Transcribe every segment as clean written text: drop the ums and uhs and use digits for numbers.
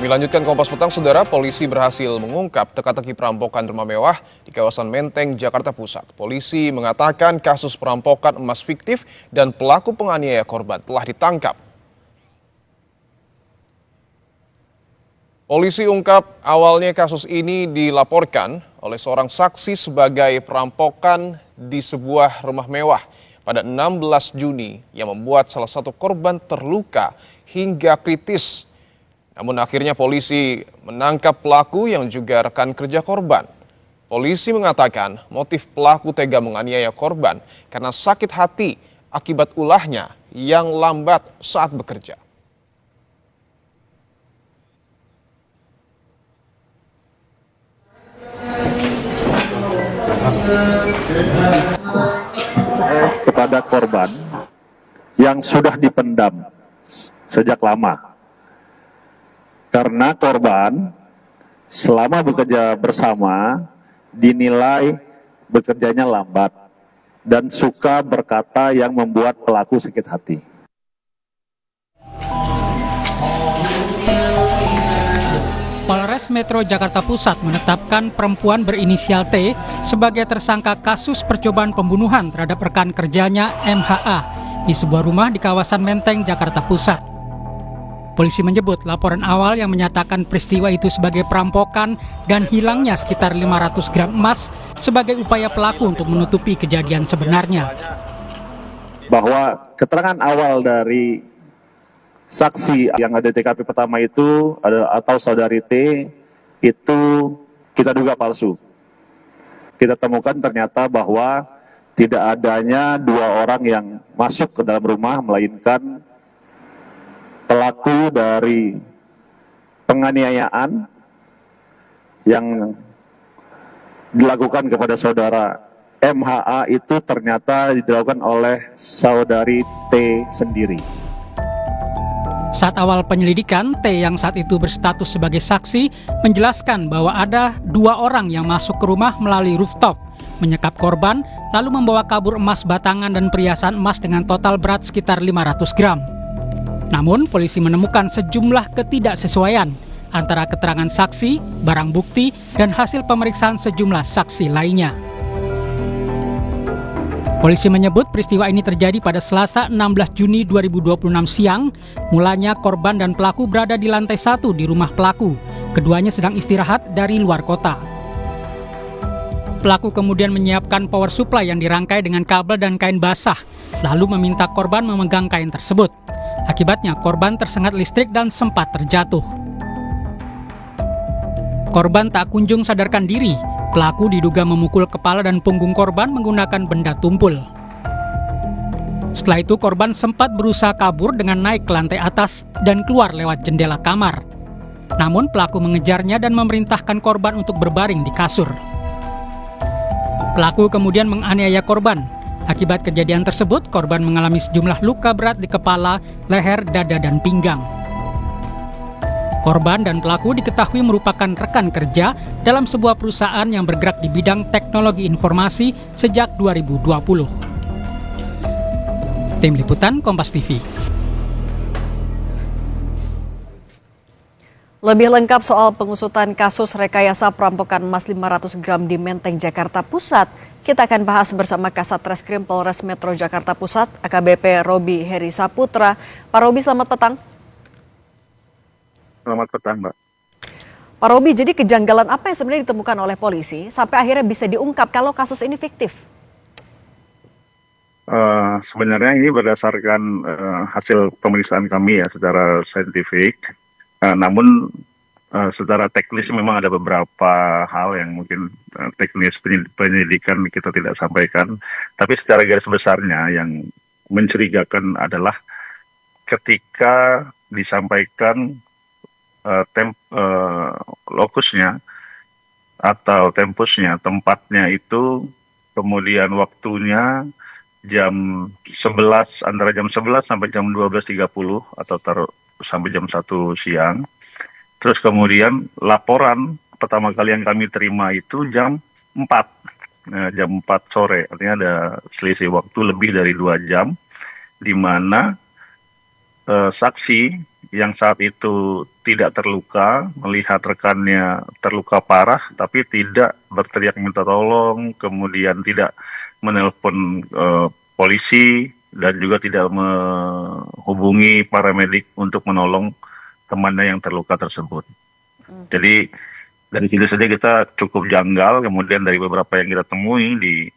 Kami lanjutkan Kompas Petang, Saudara. Polisi berhasil mengungkap teka-teki perampokan rumah mewah di kawasan Menteng, Jakarta Pusat. Polisi mengatakan kasus perampokan emas fiktif dan pelaku penganiaya korban telah ditangkap. Polisi ungkap awalnya kasus ini dilaporkan oleh seorang saksi sebagai perampokan di sebuah rumah mewah pada 16 Juni yang membuat salah satu korban terluka hingga kritis. Namun akhirnya polisi menangkap pelaku yang juga rekan kerja korban. Polisi mengatakan motif pelaku tega menganiaya korban karena sakit hati akibat ulahnya yang lambat saat bekerja. Kepada korban yang sudah dipendam sejak lama. Karena korban selama bekerja bersama dinilai bekerjanya lambat dan suka berkata yang membuat pelaku sakit hati. Polres Metro Jakarta Pusat menetapkan perempuan berinisial T sebagai tersangka kasus percobaan pembunuhan terhadap rekan kerjanya MHA di sebuah rumah di kawasan Menteng, Jakarta Pusat. Polisi menyebut laporan awal yang menyatakan peristiwa itu sebagai perampokan dan hilangnya sekitar 500 gram emas sebagai upaya pelaku untuk menutupi kejadian sebenarnya. Bahwa keterangan awal dari saksi yang ada di TKP pertama itu atau saudari T itu kita duga palsu. Kita temukan ternyata bahwa tidak adanya dua orang yang masuk ke dalam rumah, melainkan pelaku dari penganiayaan yang dilakukan kepada saudara MHA itu ternyata dilakukan oleh saudari T sendiri. Saat awal penyelidikan, T yang saat itu berstatus sebagai saksi menjelaskan bahwa ada dua orang yang masuk ke rumah melalui rooftop, menyekap korban, lalu membawa kabur emas batangan dan perhiasan emas dengan total berat sekitar 500 gram. Namun, polisi menemukan sejumlah ketidaksesuaian antara keterangan saksi, barang bukti, dan hasil pemeriksaan sejumlah saksi lainnya. Polisi menyebut peristiwa ini terjadi pada Selasa 16 Juni 2026 siang. Mulanya korban dan pelaku berada di lantai 1 di rumah pelaku. Keduanya sedang istirahat dari luar kota. Pelaku kemudian menyiapkan power supply yang dirangkai dengan kabel dan kain basah, lalu meminta korban memegang kain tersebut. Akibatnya korban tersengat listrik dan sempat terjatuh. Korban tak kunjung sadarkan diri. Pelaku diduga memukul kepala dan punggung korban menggunakan benda tumpul. Setelah itu korban sempat berusaha kabur dengan naik ke lantai atas dan keluar lewat jendela kamar. Namun pelaku mengejarnya dan memerintahkan korban untuk berbaring di kasur. Pelaku kemudian menganiaya korban. Akibat kejadian tersebut, korban mengalami sejumlah luka berat di kepala, leher, dada, dan pinggang. Korban dan pelaku diketahui merupakan rekan kerja dalam sebuah perusahaan yang bergerak di bidang teknologi informasi sejak 2020. Tim Liputan Kompas TV. Lebih lengkap soal pengusutan kasus rekayasa perampokan emas 500 gram di Menteng, Jakarta Pusat, kita akan bahas bersama Kasat Reskrim Polres Metro Jakarta Pusat, AKBP Robi Heri Saputra. Pak Robi, selamat petang. Selamat petang, Mbak. Pak Robi, jadi kejanggalan apa yang sebenarnya ditemukan oleh polisi sampai akhirnya bisa diungkap kalau kasus ini fiktif? Sebenarnya ini berdasarkan hasil pemeriksaan kami ya secara saintifik. Namun secara teknis memang ada beberapa hal yang mungkin teknis penyelidikan kita tidak sampaikan. Tapi secara garis besarnya yang mencurigakan adalah ketika disampaikan lokusnya atau tempusnya, tempatnya itu, kemudian waktunya jam 11, antara jam 11 sampai jam 12.30 atau sampai jam 1 siang. Terus kemudian laporan pertama kali yang kami terima itu jam 4, jam 4 sore. Artinya ada selisih waktu lebih dari 2 jam, di mana saksi yang saat itu tidak terluka, melihat rekannya terluka parah, tapi tidak berteriak minta tolong, kemudian tidak menelpon polisi, dan juga tidak menghubungi paramedik untuk menolong temannya yang terluka tersebut. Jadi dari situ saja kita cukup janggal, kemudian dari beberapa yang kita temui di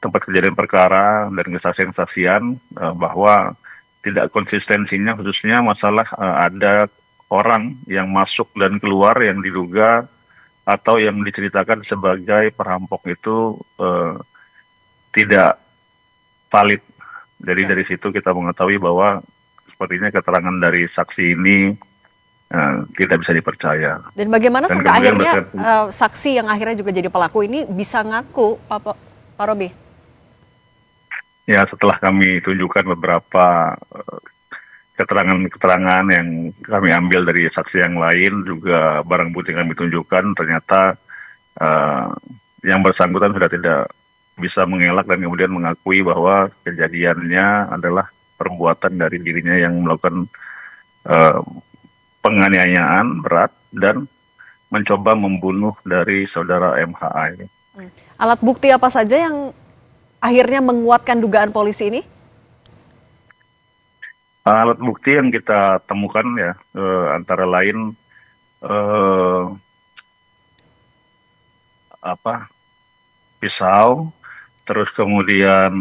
tempat kejadian perkara dan kesaksian-kesaksian bahwa tidak konsistensinya khususnya masalah ada orang yang masuk dan keluar yang diduga atau yang diceritakan sebagai perampok itu tidak valid. Jadi dari situ kita mengetahui bahwa sepertinya keterangan dari saksi ini tidak bisa dipercaya. Dan bagaimana Dan sampai kemudian akhirnya saksi yang akhirnya juga jadi pelaku ini bisa ngaku, Pak Robi? Ya, setelah kami tunjukkan beberapa keterangan-keterangan yang kami ambil dari saksi yang lain, juga barang bukti yang kami tunjukkan, ternyata yang bersangkutan sudah tidak bisa mengelak dan kemudian mengakui bahwa kejadiannya adalah perbuatan dari dirinya yang melakukan penganiayaan berat dan mencoba membunuh dari saudara MHA ini. Alat bukti apa saja yang akhirnya menguatkan dugaan polisi ini? Alat bukti yang kita temukan ya antara lain pisau, terus kemudian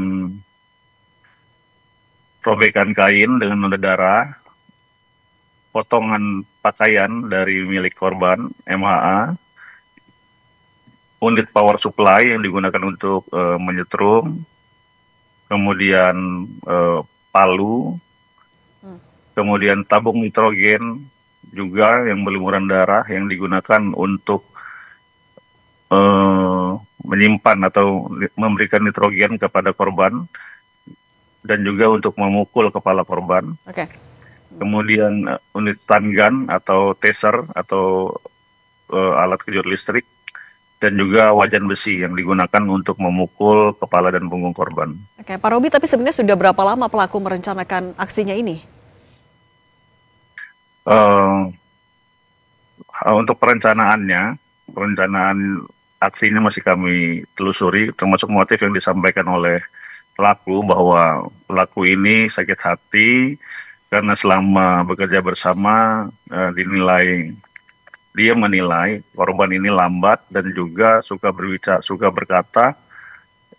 robekan kain dengan noda darah, potongan pakaian dari milik korban MHA, unit power supply yang digunakan untuk menyetrum, kemudian palu, kemudian tabung nitrogen juga yang berlumuran darah yang digunakan untuk menyimpan atau memberikan nitrogen kepada korban dan juga untuk memukul kepala korban. Oke. Kemudian unit stun gun atau taser atau alat kejut listrik, dan juga wajan besi yang digunakan untuk memukul kepala dan punggung korban. Oke, Pak Robi, tapi sebenarnya sudah berapa lama pelaku merencanakan aksinya ini? Untuk perencanaan aksinya masih kami telusuri, termasuk motif yang disampaikan oleh pelaku bahwa pelaku ini sakit hati karena selama bekerja bersama dia menilai korban ini lambat dan juga suka berkata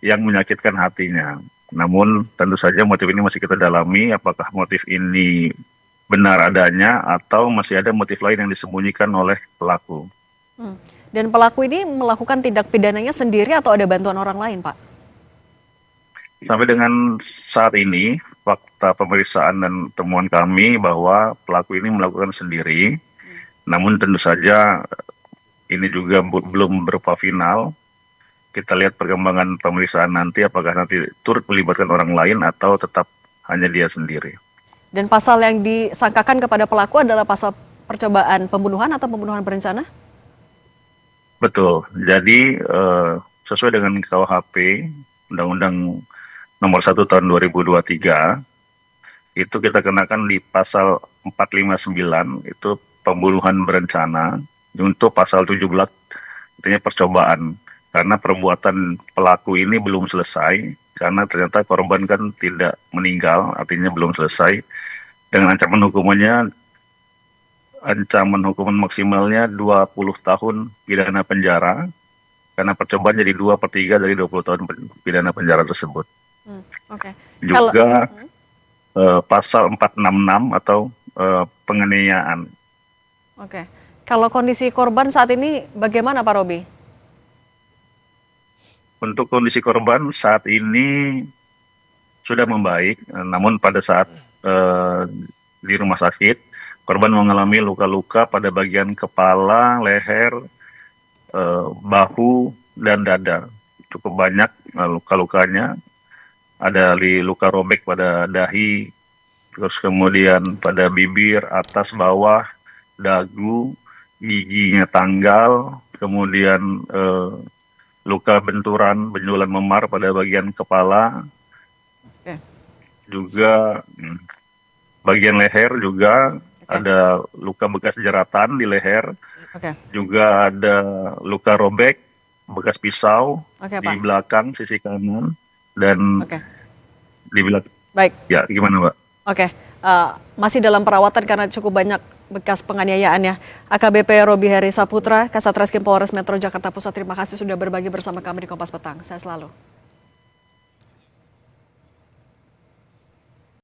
yang menyakitkan hatinya. Namun tentu saja motif ini masih kita dalami, apakah motif ini benar adanya atau masih ada motif lain yang disembunyikan oleh pelaku. Dan pelaku ini melakukan tindak pidananya sendiri atau ada bantuan orang lain, Pak? Sampai dengan saat ini, fakta pemeriksaan dan temuan kami bahwa pelaku ini melakukan sendiri. Namun tentu saja ini juga belum berupa final. Kita lihat perkembangan pemeriksaan nanti, apakah nanti turut melibatkan orang lain atau tetap hanya dia sendiri. Dan pasal yang disangkakan kepada pelaku adalah pasal percobaan pembunuhan atau pembunuhan berencana? Betul. Jadi sesuai dengan KUHP, Undang-Undang Nomor 1 Tahun 2023, itu kita kenakan di pasal 459, itu pembunuhan berencana, untuk pasal 17, artinya percobaan. Karena perbuatan pelaku ini belum selesai, karena ternyata korban kan tidak meninggal, artinya belum selesai. Dengan ancaman hukuman maksimalnya 20 tahun pidana penjara, karena percobaan jadi 2/3 dari 20 tahun pidana penjara tersebut. Oke. Juga pasal 466 atau penganiayaan. Oke. Kalau kondisi korban saat ini bagaimana, Pak Robi? Untuk kondisi korban saat ini sudah membaik, namun pada saat di rumah sakit, korban mengalami luka-luka pada bagian kepala, leher, bahu, dan dada. Cukup banyak luka-lukanya. Ada luka robek pada dahi, terus kemudian pada bibir, atas, bawah, dagu, giginya tanggal, kemudian luka benturan memar pada bagian kepala. Oke. Juga bagian leher juga ada luka bekas jeratan di leher, Oke, juga ada luka robek bekas pisau oke di Pak. belakang sisi kanan dan Oke, di belakang. baik. Ya, gimana Mbak? Oke, masih dalam perawatan karena cukup banyak bekas penganiayaan ya. AKBP Robi Heri Saputra, Kasat Reskrim Polres Metro Jakarta Pusat, terima kasih sudah berbagi bersama kami di Kompas Petang. Saya selalu.